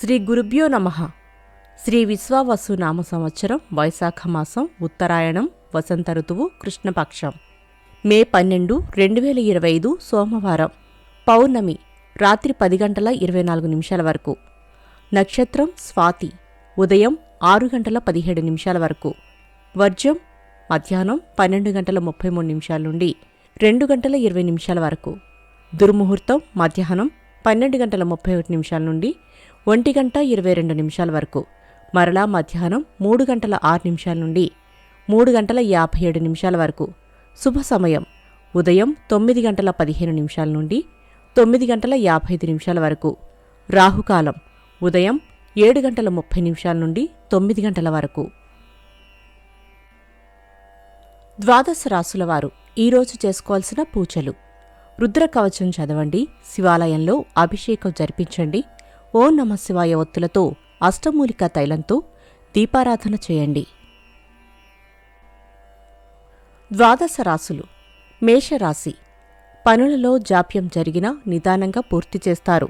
శ్రీ గురుభ్యో నమః. శ్రీ విశ్వావసు నామ సంవత్సరం వైశాఖ మాసం ఉత్తరాయణం వసంత ఋతువు కృష్ణపక్షం మే 12, 2025 సోమవారం. పౌర్ణమి రాత్రి 10:24 వరకు. నక్షత్రం స్వాతి ఉదయం 6:17 వరకు. వర్జ్యం మధ్యాహ్నం 12:33 నుండి 2:20 వరకు. దుర్ముహూర్తం మధ్యాహ్నం 12:31 నుండి 1:22 వరకు. మరలా మధ్యాహ్నం 3:06 నుండి 3:57 వరకు. శుభ సమయం ఉదయం 9:15 నుండి 9:55 వరకు. రాహుకాలం ఉదయం 7:30 నుండి 9 గంటల వరకు. ద్వాదశ రాసుల వారు ఈరోజు చేసుకోవాల్సిన పూజలు: రుద్రకవచం చదవండి, శివాలయంలో అభిషేకం జరిపించండి, ఓం నమః శివాయ ఒత్తులతో అష్టమూలికా తైలంతో దీపారాధన చేయండి. ద్వాదశ రాసులు. మేషరాశి. పనులలో జాప్యం జరిగినా నిదానంగా పూర్తి చేస్తారు.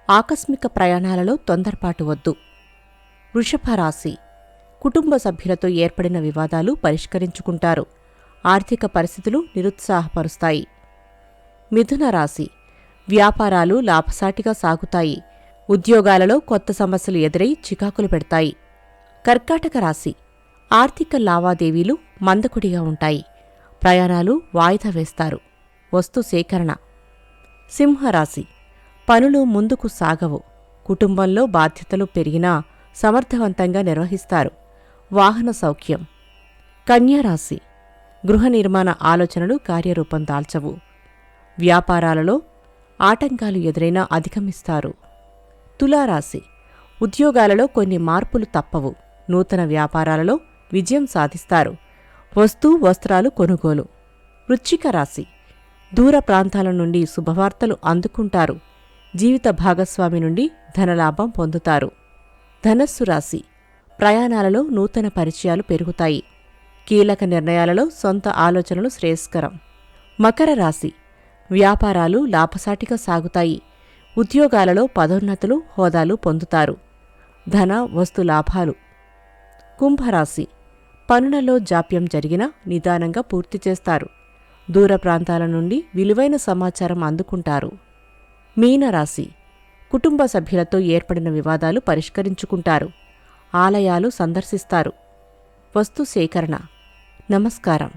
ఆకస్మిక ప్రయాణాలలో తొందరపాటు వద్దు. వృషభ రాశి. కుటుంబ సభ్యులతో ఏర్పడిన వివాదాలు పరిష్కరించుకుంటారు. ఆర్థిక పరిస్థితులు నిరుత్సాహపరుస్తాయి. మిథున రాశి. వ్యాపారాలు లాభసాటిగా సాగుతాయి. ఉద్యోగాలలో కొత్త సమస్యలు ఎదురై చికాకులు పెడతాయి. కర్కాటక రాశి. ఆర్థిక లావాదేవీలు మందకొడిగా ఉంటాయి. ప్రయాణాలు వాయిదా వేస్తారు. వస్తు సేకరణ. సింహరాశి. పనులు ముందుకు సాగవు. కుటుంబంలో బాధ్యతలు పెరిగినా సమర్థవంతంగా నిర్వహిస్తారు. వాహన సౌఖ్యం. కన్యారాశి. గృహ నిర్మాణ ఆలోచనలు కార్యరూపం దాల్చవు. వ్యాపారాలలో ఆటంకాలు ఎదురైనా అధిగమిస్తారు. తులారాశి. ఉద్యోగాలలో కొన్ని మార్పులు తప్పవు. నూతన వ్యాపారాలలో విజయం సాధిస్తారు. వస్త్రాలు కొనుగోలు. వృశ్చిక రాశి. దూర ప్రాంతాల నుండి శుభవార్తలు అందుకుంటారు. జీవిత భాగస్వామి నుండి ధనలాభం పొందుతారు. ధనస్సు రాశి. ప్రయాణాలలో నూతన పరిచయాలు పెరుగుతాయి. కీలక నిర్ణయాలలో సొంత ఆలోచనలు శ్రేయస్కరం. మకర రాశి. వ్యాపారాలు లాభసాటిగా సాగుతాయి. ఉద్యోగాలలో పదోన్నతులు, హోదాలు పొందుతారు. ధన వస్తు లాభాలు. కుంభరాశి. పనులలో జాప్యం జరిగినా నిదానంగా పూర్తి చేస్తారు. దూర ప్రాంతాల నుండి విలువైన సమాచారం అందుకుంటారు. మీనరాశి. కుటుంబ సభ్యులతో ఏర్పడిన వివాదాలు పరిష్కరించుకుంటారు. ఆలయాలు సందర్శిస్తారు. వస్తు సేకరణ. నమస్కారం.